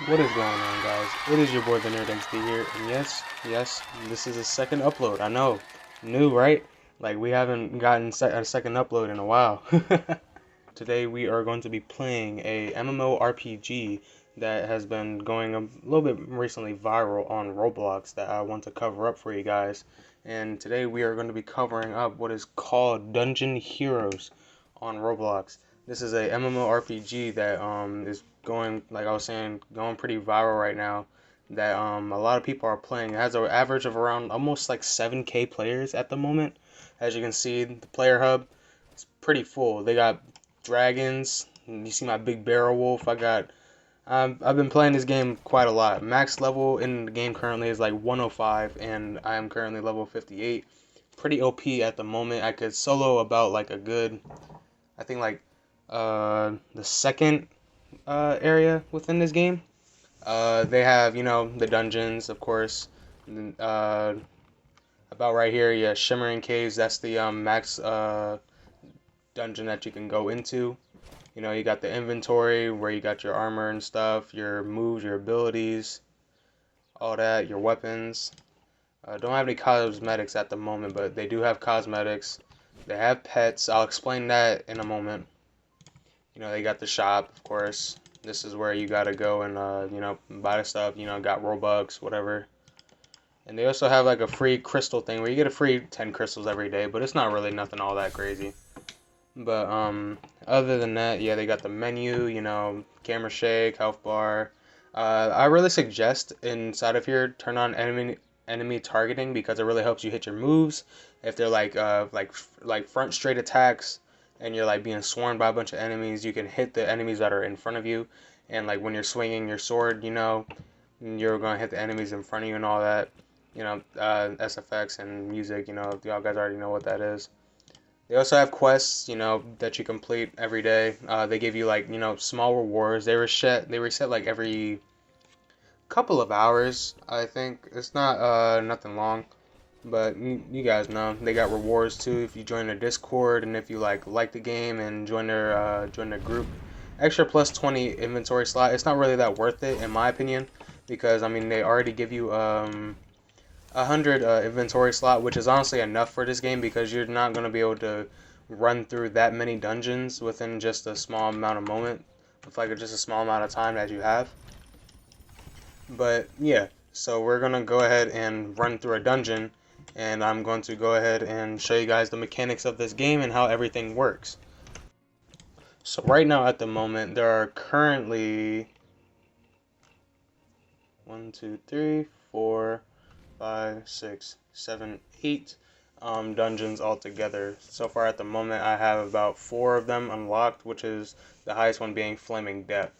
What is going on, guys? It is your boy the Nerd XD here, and yes, this is a second upload. I know, new, right? Like we haven't gotten a second upload in a while. Today we are going to be playing a MMORPG that has been going a little bit recently viral on Roblox that I want to cover up for you guys. And today we are going to be covering up what is called Dungeon Heroes on Roblox. This is a MMORPG that is going, like I was saying, going pretty viral right now. That a lot of people are playing. It has an average of around almost like 7K players at the moment. As you can see, the player hub is pretty full. They got dragons. You see my big barrel wolf. I've been playing this game quite a lot. Max level in the game currently is like 105, and I am currently level 58. Pretty OP at the moment. I could solo about like a good, I think like the second area within this game. They have, the dungeons, of course. Uh, about right here, yeah, Shimmering Caves. That's the max dungeon that you can go into. You got the inventory where you got your armor and stuff, your moves, your abilities, all that, your weapons. Don't have any cosmetics at the moment, but they do have cosmetics. They have pets. I'll explain that in a moment. They got the shop, of course. This is where you gotta go and, buy the stuff. Got Robux, whatever. And they also have like a free crystal thing where you get a free 10 crystals every day, but it's not really nothing all that crazy. But, other than that, yeah, they got the menu, camera shake, health bar. I really suggest inside of here, turn on enemy targeting because it really helps you hit your moves. If they're like front straight attacks, and you're like being swarmed by a bunch of enemies, you can hit the enemies that are in front of you, and like when you're swinging your sword, you're gonna hit the enemies in front of you and all that. SFX and music, y'all guys already know what that is. They also have quests, that you complete every day. They give you like, small rewards. They reset like every couple of hours, I think. It's not nothing long. But you guys know they got rewards too if you join their Discord and if you like the game and join their group. Extra plus 20 inventory slot. It's not really that worth it in my opinion because I mean they already give you 100 inventory slot, which is honestly enough for this game because you're not gonna be able to run through that many dungeons within just a small amount of moment with like just a small amount of time that you have. But yeah, so we're gonna go ahead and run through a dungeon, and I'm going to go ahead and show you guys the mechanics of this game and how everything works. So right now at the moment there are currently 1, 2, 3, 4, 5, 6, 7, 8 dungeons altogether. So far at the moment I have about 4 of them unlocked, which is the highest one being Flaming Death.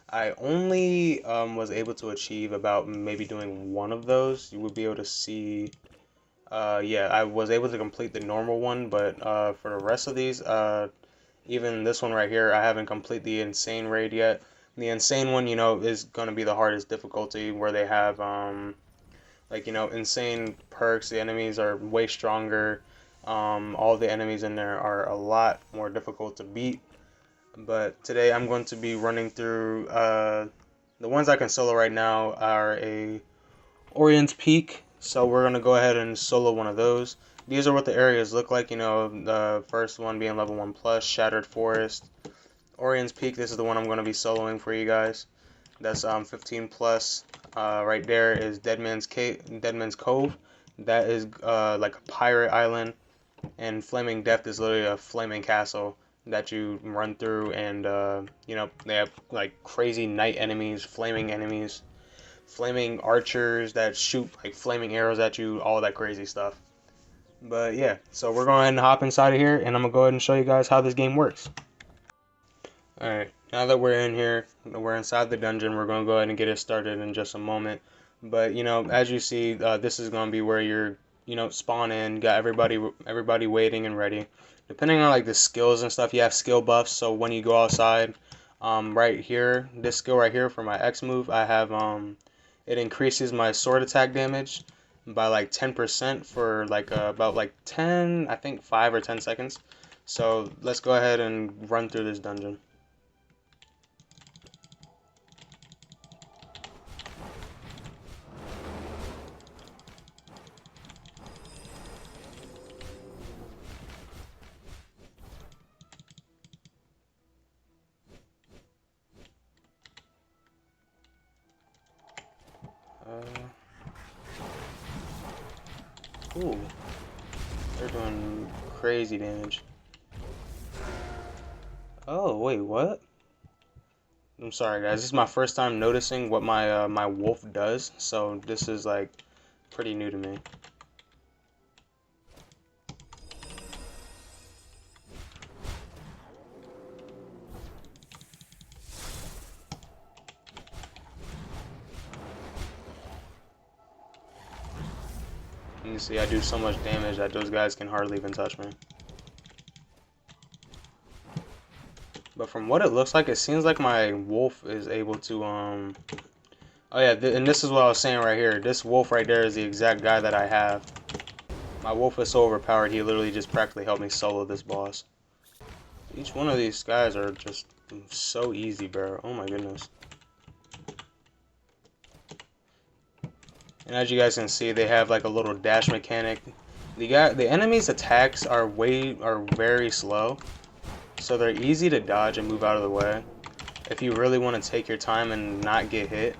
I only was able to achieve about maybe doing one of those. You would be able to see, yeah, I was able to complete the normal one, but for the rest of these, even this one right here, I haven't completed the Insane Raid yet. The Insane one, is going to be the hardest difficulty where they have, insane perks. The enemies are way stronger. All the enemies in there are a lot more difficult to beat. But today I'm going to be running through the ones I can solo right now are a Orion's Peak, so we're gonna go ahead and solo one of those. These are what the areas look like. The first one being level 1 plus, Shattered Forest. Orion's Peak. This is the one I'm gonna be soloing for you guys. That's 15 plus. Right there is Dead Man's Cove. That is like a pirate island, and Flaming Death is literally a flaming castle that you run through, and they have like crazy night enemies, flaming archers that shoot like flaming arrows at you, all that crazy stuff. But yeah, so we're going to hop inside of here, and I'm gonna go ahead and show you guys how this game works. All right, now that we're in here, we're inside the dungeon. We're gonna go ahead and get it started in just a moment. But as you see, this is gonna be where you're spawn in. Got everybody waiting and ready. Depending on like the skills and stuff, you have skill buffs. So when you go outside, right here, this skill right here for my X move, I have it increases my sword attack damage by like 10% for like about like 10, I think 5 or 10 seconds. So let's go ahead and run through this dungeon. Ooh, they're doing crazy damage. Oh, wait, what? I'm sorry, guys. This is my first time noticing what my wolf does, so this is like pretty new to me. You can see I do so much damage that those guys can hardly even touch me. But from what it looks like, it seems like my wolf is able to oh yeah, and this is what I was saying right here. This wolf right there is the exact guy that I have. My wolf is so overpowered, he literally just practically helped me solo this boss. Each one of these guys are just so easy, bro. Oh my goodness. And as you guys can see, they have like a little dash mechanic. The enemy's attacks are very slow, so they're easy to dodge and move out of the way. If you really want to take your time and not get hit,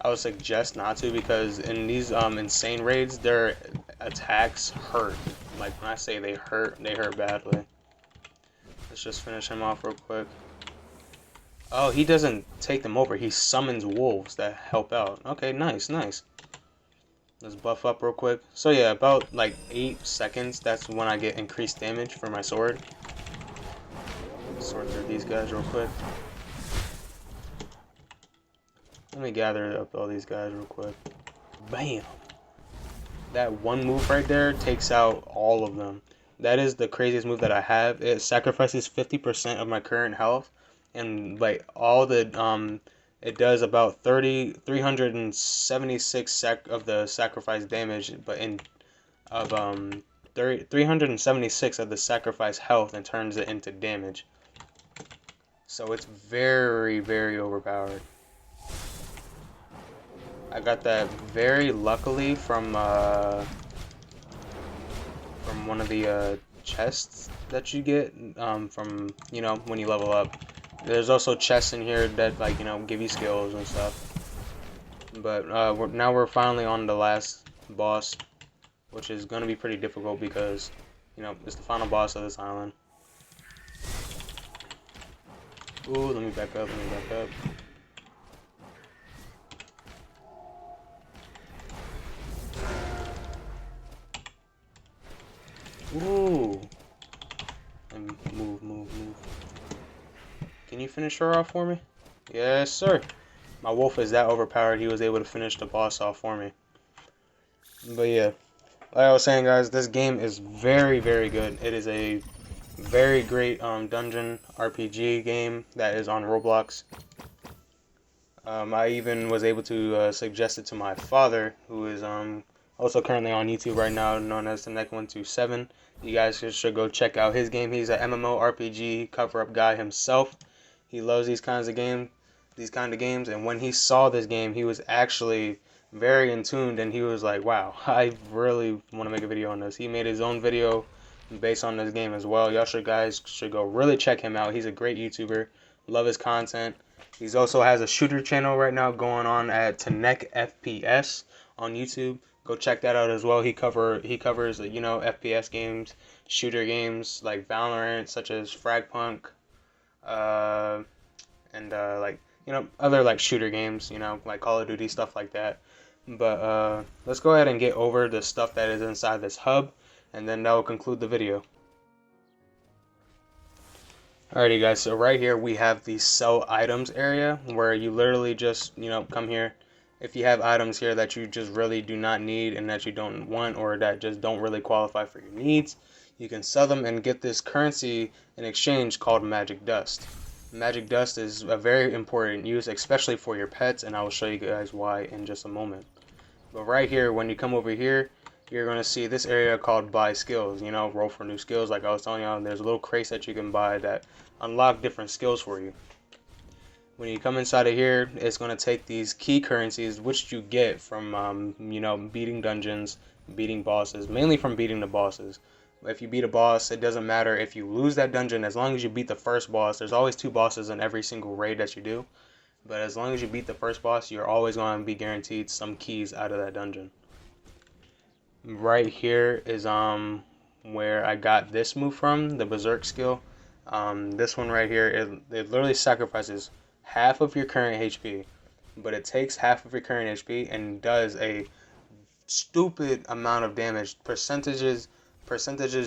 I would suggest not to, because in these insane raids, their attacks hurt. Like when I say they hurt badly. Let's just finish him off real quick. Oh, he doesn't take them over. He summons wolves that help out. Okay, nice, nice. Let's buff up real quick. So yeah, about like 8 seconds, that's when I get increased damage for my sword. Sort through these guys real quick. Let me gather up all these guys real quick. Bam! That one move right there takes out all of them. That is the craziest move that I have. It sacrifices 50% of my current health, and like all the it does about 376 of the sacrifice damage, but in of 376 of the sacrifice health, and turns it into damage. So it's very, very overpowered. I got that very luckily from one of the chests that you get from, you know, when you level up. There's also chests in here that, like, you know, give you skills and stuff. But now we're finally on the last boss, which is going to be pretty difficult because, you know, it's the final boss of this island. Ooh, let me back up, let me back up. Ooh. And move. Can you finish her off for me? Yes, sir. My wolf is that overpowered, he was able to finish the boss off for me. But yeah, like I was saying, guys, this game is very, very good. It is a very great dungeon RPG game that is on Roblox. I even was able to suggest it to my father, who is also currently on YouTube right now, known as the Neck127. You guys should go check out his game. He's an MMORPG cover-up guy himself. He loves these kind of games, and when he saw this game, he was actually very in tuned, and he was like, wow, I really want to make a video on this. He made his own video based on this game as well. Y'all guys should go really check him out. He's a great YouTuber. Love his content. He's also has a shooter channel right now going on at Tanek FPS on YouTube. Go check that out as well. He covers, you know, FPS games, shooter games like Valorant, such as Fragpunk, and like, you know, other like shooter games, you know, like Call of Duty, stuff like that. But let's go ahead and get over the stuff that is inside this hub, and then that will conclude the video. Alrighty guys, so right here we have the sell items area, where you literally just, you know, come here. If you have items here that you just really do not need and that you don't want, or that just don't really qualify for your needs, you can sell them and get this currency in exchange called magic dust. Magic dust is a very important use, especially for your pets, and I will show you guys why in just a moment. But right here, when you come over here, you're going to see this area called buy skills. You know, roll for new skills. Like I was telling y'all, there's a little crates that you can buy that unlock different skills for you. When you come inside of here, it's going to take these key currencies, which you get from, you know, beating dungeons, beating bosses, mainly from beating the bosses. If you beat a boss, it doesn't matter if you lose that dungeon, as long as you beat the first boss. There's always 2 bosses in every single raid that you do. But as long as you beat the first boss, you're always going to be guaranteed some keys out of that dungeon. right here is where I got this move from, the Berserk skill. This one right here, it literally sacrifices half of your current HP, but it takes half of your current HP and does a stupid amount of damage. Percentages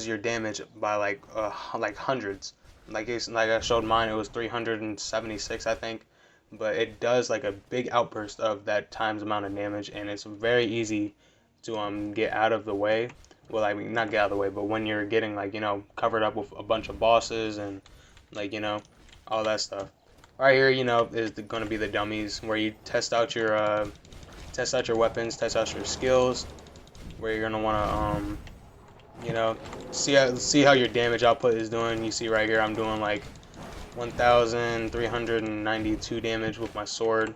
your damage by like hundreds. Like I showed mine, it was 376 I think, but it does like a big outburst of that times amount of damage, and it's very easy to get out of the way. Well, I mean, not get out of the way, but when you're getting like, covered up with a bunch of bosses and like, all that stuff. Right here, is going to be the dummies where you test out your weapons, test out your skills, where you're gonna want to see how your damage output is doing. You see right here, I'm doing like 1,392 damage with my sword,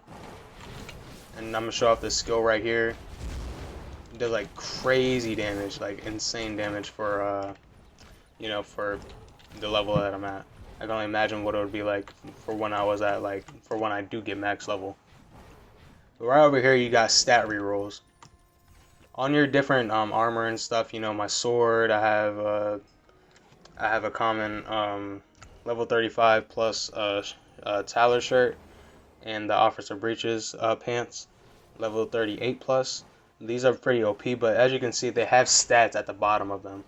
and I'm gonna show off this skill right here. It does like crazy damage, like insane damage for for the level that I'm at. I can only imagine what it would be like for when I was at for when I do get max level. But right over here, you got stat rerolls on your different armor and stuff. My sword, I have a common level 35 plus Tyler shirt, and the Officer Breeches pants, level 38 plus. These are pretty OP, but as you can see, they have stats at the bottom of them.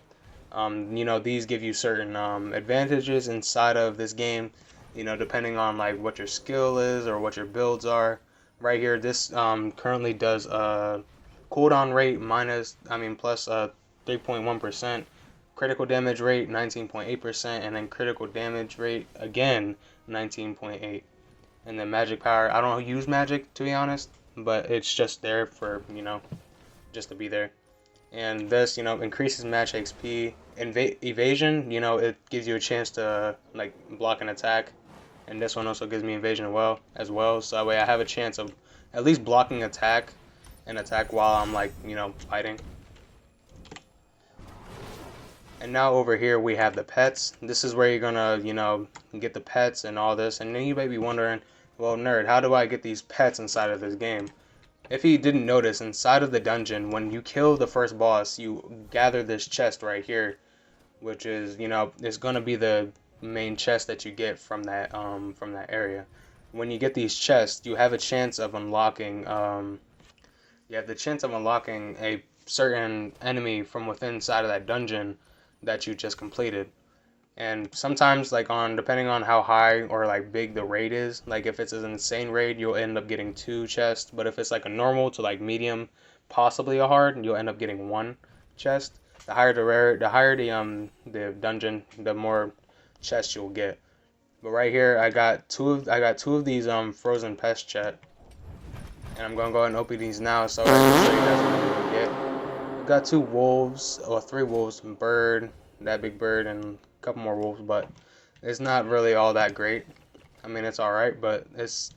These give you certain advantages inside of this game, depending on like what your skill is or what your builds are. Right here, this currently does cooldown rate plus 3.1%, critical damage rate 19.8%, and then critical damage rate again 19.8. And then magic power, I don't use magic to be honest, but it's just there for just to be there. And this increases match XP. Evasion, it gives you a chance to like block an attack, and this one also gives me evasion as well, so that way I have a chance of at least blocking an attack while I'm like fighting. And now over here we have the pets. This is where you're gonna get the pets and all this, and then you may be wondering, well, nerd, how do I get these pets inside of this game? If you didn't notice, inside of the dungeon, when you kill the first boss, you gather this chest right here, which is is gonna be the main chest that you get from that area. When you get these chests, you have a chance of unlocking a certain enemy from within inside of that dungeon that you just completed. And sometimes, depending on how high or like big the raid is, like if it's an insane raid, you'll end up getting 2 chests. But if it's like a normal to like medium, possibly a hard, you'll end up getting 1 chest. The higher the dungeon, the more chests you'll get. But right here, I got two of these frozen pest chet, and I'm gonna go ahead and open these now so I can show you guys what I'm gonna get. I got 2 wolves or 3 wolves, bird, that big bird, and couple more wolves, but it's not really all that great. I mean, it's alright, but it's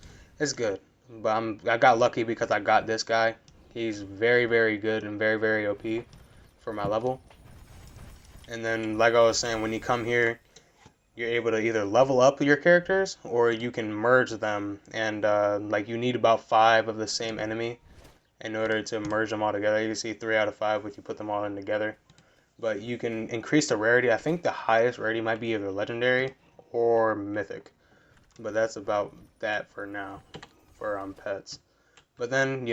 good. But I got lucky because I got this guy. He's very, very good and very, very OP for my level. And then, like I was saying, when you come here, you're able to either level up your characters or you can merge them. And you need about 5 of the same enemy in order to merge them all together. You can see 3 out of 5 if you put them all in together. But you can increase the rarity. I think the highest rarity might be either legendary or mythic. But that's about that for now, for pets. But then,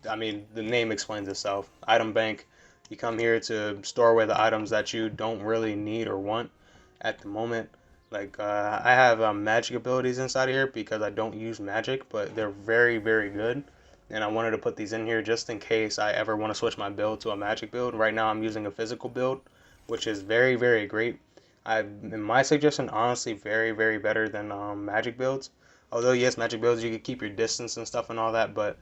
I mean, the name explains itself. Item bank. You come here to store away the items that you don't really need or want at the moment. I have magic abilities inside of here because I don't use magic, but they're very, very good. And I wanted to put these in here just in case I ever want to switch my build to a magic build. Right now I'm using a physical build, which is very, very great. In my suggestion, honestly, very, very better than magic builds. Although, yes, magic builds, you can keep your distance and stuff and all that, but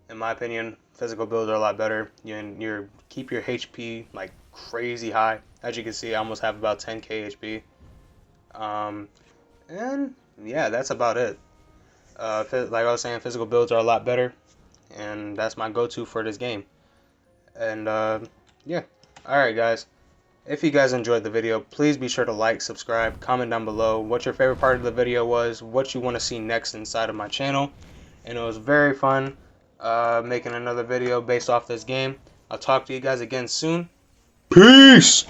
in my opinion, physical builds are a lot better. You keep your HP like crazy high. As you can see, I almost have about 10k HP. And yeah, that's about it. Like I was saying, physical builds are a lot better, and that's my go-to for this game. And yeah, alright guys, if you guys enjoyed the video, please be sure to like, subscribe, comment down below what your favorite part of the video was, what you want to see next inside of my channel. And it was very fun making another video based off this game. I'll talk to you guys again soon. Peace!